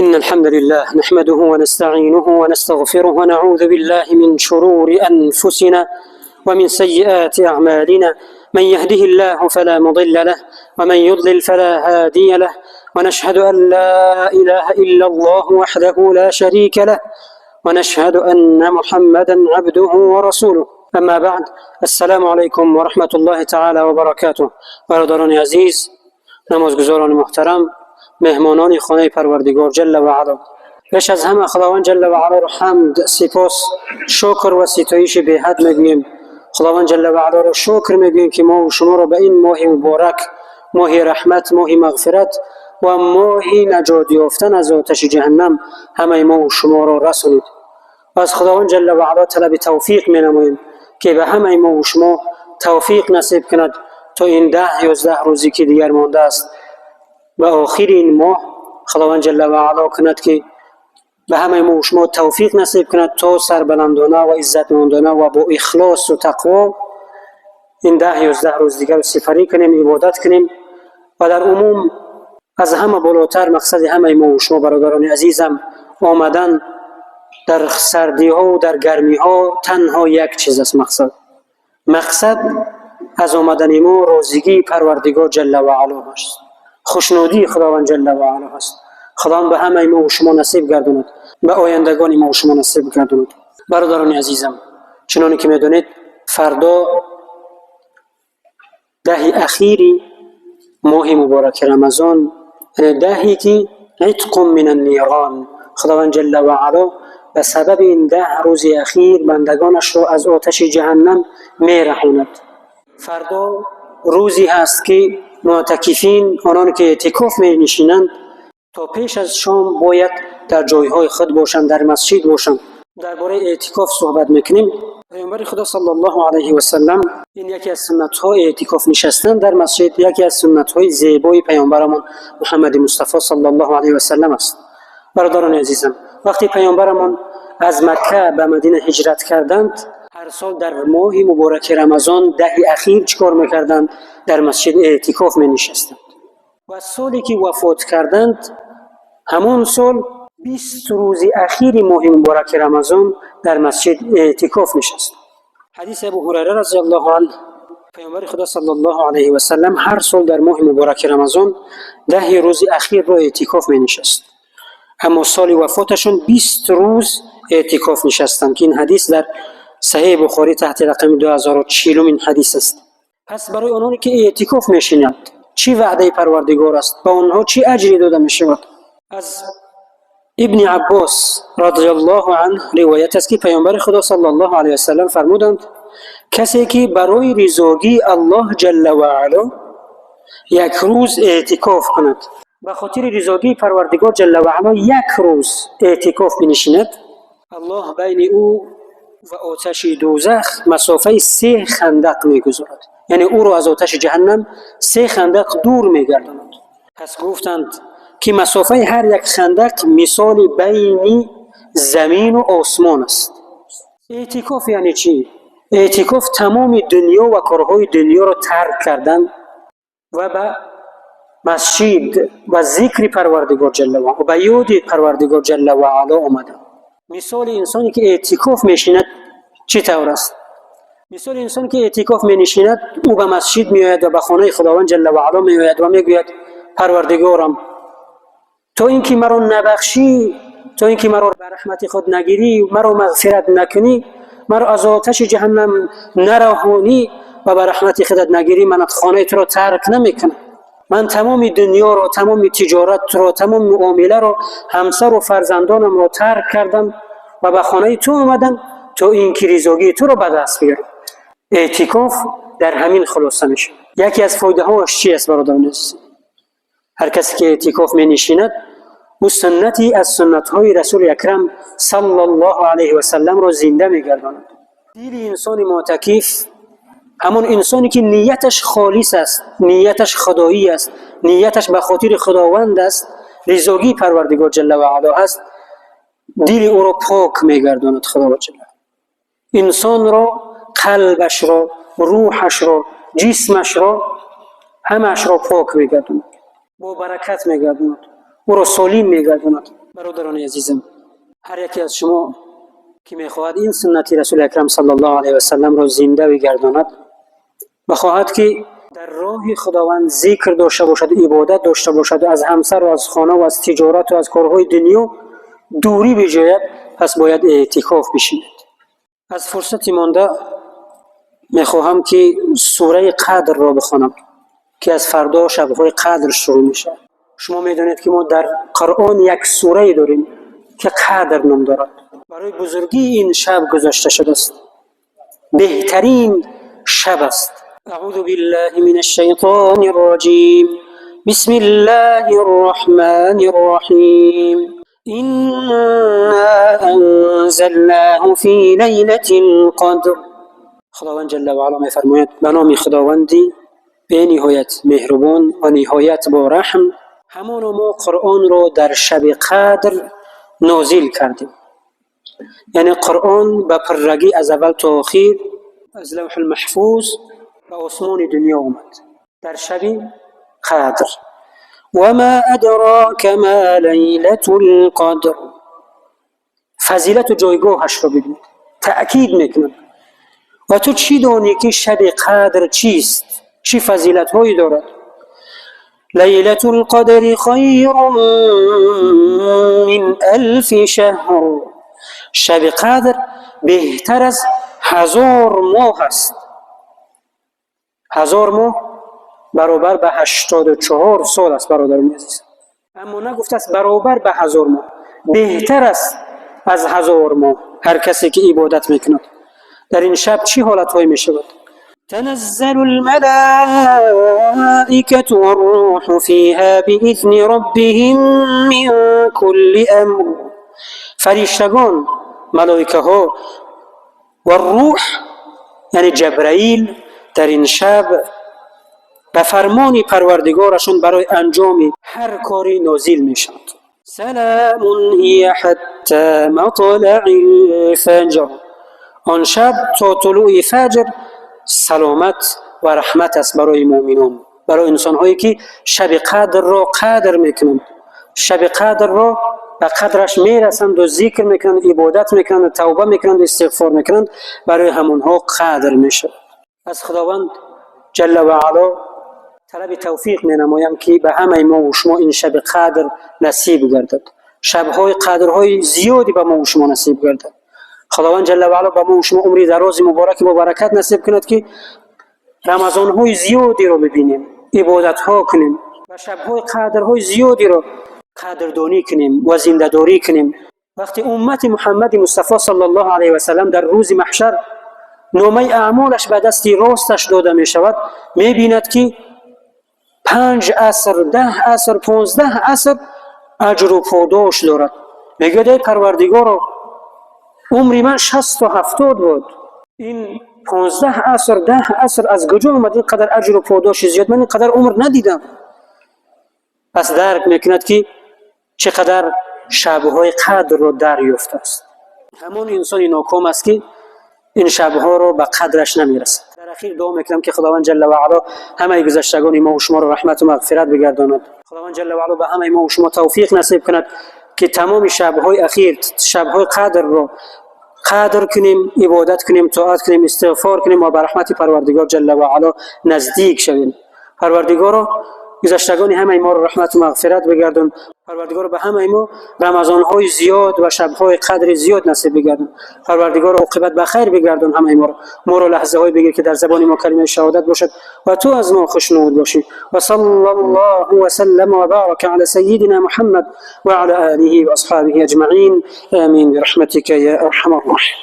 إن الحمد لله نحمده ونستعينه ونستغفره ونعوذ بالله من شرور أنفسنا ومن سيئات أعمالنا. من يهده الله فلا مضل له ومن يضلل فلا هادي له، ونشهد أن لا إله إلا الله وحده لا شريك له، ونشهد أن محمدا عبده ورسوله. أما بعد، السلام عليكم ورحمة الله تعالى وبركاته. برادران عزیز، نمازگزاران محترم، مهمانان خانه پروردگار جل و علا، بیش از همه خداوند جل و علا را حمد، سپاس، شکر و ستایش به حد میگوییم. خداوند جل و علا را شکر میگوییم که ما و شما را به این ماه مبارک، ماه رحمت، ماه مغفرت و ماه نجات یافتن از آتش جهنم، همه ما و شما را رسانید. و از خداوند جل و علا طلب توفیق می‌نماییم که به همه ما و شما توفیق نصیب کند تا این 10-11 روزی که دیگر مانده است و آخر این ماه خداوند جل و علا کند که به همه ما و شما توفیق نصیب کند تا سربلندانه و عزتمندانه و با اخلاص و تقوا این 10-11 روز دیگر رو سپری کنیم، عبادت کنیم. و در عموم از همه بالاتر مقصد همه ما و شما برادران عزیزم آمدن در سردی ها و در گرمی ها تنها یک چیز است. مقصد از آمدن ما رازگی پروردگار جل و علا است، خوشنودی خداوند جل و علا است. خداوند به همه ما و شما نصیب گرداند، به آیندگان ما و شما نصیب گرداند. برادران عزیزم، چنانه که میدونید فردا دهی اخیری ماه مبارک رمضان، دهی که عتق من النیران، خداوند جل و علا به سبب این 10 روز اخیر بندگانش را از آتش جهنم میرهاند. فردا روزی هست که معتکفین، آنان که اعتکاف می نشینند، تا پیش از شام باید در جایهای خود باشند، در مسجد باشند. درباره اعتکاف صحبت میکنیم. پیامبر خدا صلی الله علیه و سلم، این یکی از سنت های اعتکاف نشستن در مسجد، یکی از سنت های زیبای پیامبرمان محمد مصطفی صلی الله علیه و سلم است. برادران عزیزم، وقتی پیامبرمان از مکه به مدینه هجرت کردند، هر سال در ماه مبارک رمضان دهی اخیر چیکار میکردند؟ در مسجد اعتکاف می نشستند. و سالی که وفات کردند، همون سال 20 روز اخیر ماه مبارک رمضان در مسجد اعتکاف نشستند. حدیث ابو هریره رضی الله عنه، پیامبر خدا صلی الله علیه و سلم هر سال در ماه مبارک رمضان 10 روز اخیر را اعتکاف می نشست، اما سال وفاتشون 20 روز اعتکاف نشستند که این حدیث در صحیح بخاری تحت رقم 2040 این حدیث است. پس برای آنانی که اعتکاف میشینند چی وعده پروردگار است؟ با آنها چی اجری داده می شود؟ از ابن عباس رضی الله عنه روایت است که پیامبر خدا صلی الله علیه و سلم فرمودند کسی که برای رضایت الله جل و علا یک روز اعتکاف کند، به خاطر رضایت پروردگار جل و علا یک روز اعتکاف بنشیند، الله بین او و آتش دوزخ مسافه 3 خندق میگذارد، یعنی او را از آتش جهنم 3 خندق دور میگرداند. پس گفتند که مسافه هر یک خندق مثال بین زمین و آسمان است. اعتکاف یعنی چی؟ اعتکاف تمام دنیا و کارهای دنیا را ترک کردن و به مسجد و ذکر پروردگار جل و علا و به یاد پروردگار جل و علا آمدن. مثال انسانی که اعتکاف میشیند چی طور است؟ مثال انسانی که اعتکاف می نشیند، او به مسجد می آید و به خانه خداوند جل و علا می آید و می گوید پروردگارم تو اینکه مرا نبخشی، تو اینکه مرا به رحمت خود نگیری، مرا مغفرت نکنی، مرا از آتش جهنم نرهانی و به رحمت خودت نگیری، من خانه تو را ترک نمیکنم. من تمام دنیا را، تمام تجارت را، تمام معامله را، همسر و فرزندانم را ترک کردم و به خانه تو آمدم تا این که رضایت تو را به دست بیارم. اعتکاف در همین خلاصه میشه. یکی از فایده هاش چی است برادران عزیز؟ هر کسی که اعتکاف می نشیند او سنتی از سنت های رسول اکرم صلی الله علیه و سلم را زنده میگرداند. دل انسان معتکف، همون انسانی که نیتش خالص است، نیتش خدایی است، نیتش به خاطر خداوند است، رضایت پروردگار جل و علا است، دل او را پاک میگرداند خداوند جل. انسان را، قلبش را، روحش را، جسمش را، همه‌اش را پاک میگرداند، با برکت میگرداند، او را سالم میگرداند. برادران عزیزم، هر یکی از شما که میخواهد این سنت رسول اکرم صلی الله علیه و سلم را زنده بگرداند و خواهد که در راه خداوند ذکر داشته باشد، عبادت داشته باشد، از همسر و از خانه و از تجارت و از کارهای دنیا دوری بجاید، پس باید اعتکاف بشیند. از فرصت مانده میخواهم که سوره قدر را بخوانم که از فردا شب‌های قدر شروع میشه. شما میدونید که ما در قرآن یک سوره داریم که قدر نام دارد. برای بزرگی این شب گذاشته شده است. بهترین شب است. اعوذ بالله من الشیطان الرجیم. بسم الله الرحمن الرحیم. إنا أنزلناه في ليلة القدر. خداوند جل و علا می‌فرماید به نام خداوندی به نهایت مهربان و نهایت با رحم، همان ما قرآن را در شب قدر نازل کردیم. یعنی قرآن به پررگی از اول تا آخر از لوح المحفوظ به آسمان دنیا آمد در شب قدر. وما ادراک ما لیلة القدر. فضیلت و جایگاهش را ببینید، تأکید میکنند. و تو چی دانی که شب قدر چیست؟ چی فضیلت هایی دارد؟ لیلة القدر خیر من 1000 شهر. شب قدر بهتر از 1000 ماه است. 1000 ماه برابر به 84 سال است برادران عزیز. اما نگفته است برابر به 1000 ماه، بهتر است از 1000 ماه. هر کسی که عبادت میکند در این شب چی حالت هایی میشود؟ تنزل الملائكة والروح فيها بإذن ربهم من كل امر. فرشتگان، ملائکه ها و روح یعنی جبرائیل در این شب به فرمان پروردگارشون برای انجام هر کاری نازل میشند. سلام هی حتی مطلع الفجر. آن شب تا طلوع فجر سلامت و رحمت است برای مؤمنان، برای انسان هایی که شب قدر را قدر میکنند، شب قدر را به قدرش میرسند و ذکر میکنند، عبادت میکنند، توبه میکنند، استغفار میکنند، برای همونها قدر میشه. از خداوند جل و علا طلب توفیق مینمایم که به همه ما و شما این شب قدر نصیب گردد، شبهای قدرهای زیادی به ما و شما نصیب گردد. خداوند جل و علا به ما و شما عمری دراز مبارک و برکت نصیب کند که رمضان‌های زیادی رو ببینیم، عبادت‌ها کنیم و شب‌های قدرهای زیادی رو قدردانی کنیم و زنده‌داری کنیم. وقتی امت محمد مصطفی صلی الله علیه و سلم در روز محشر نامه اعمالش به دست راستش داده می شود، می بیند که 5 عصر، 10 عصر، 15 عصر اجر و پاداش دارد. میگه ای پروردگارا عمری من 60 و 70 بود، این 15 عصر، 10 عصر از کجا اومد اینقدر اجر و پاداش زیاد؟ من اینقدر عمر ندیدم. پس درک میکند که چقدر شبهای قدر رو دریافت است. همون انسان ناکام است که این شبها رو به قدرش نمیرسد. در اخیر دعا میکنم که خداوند جل و علا همه گذشتگان ما و شما رو رحمت و مغفرت بگرداند. خداوند جل و علا به همه ما و شما توفیق نصیب کند که تمام شبهای اخیر، شبهای قدر رو قدر کنیم، عبادت کنیم، طاعت کنیم، استغفار کنیم و به رحمت پروردگار جل و علا نزدیک شویم. پروردگارا گذشتگان همه ما رو رحمت و مغفرت بگردون. پروردگار به همه ما رمضان‌های زیاد و شب‌های قدر زیاد نصیب بگردون. پروردگار عاقبت به خیر بگردون همه ما رو لحظه‌های بگیر که در زبان ما کلمه شهادت باشد و تو از ما خوشنود باشی. و صلی الله و سلم و بارک علی سیدنا محمد و علی آله و اصحابه اجمعین. آمین برحمتک یا ارحم الراحمین.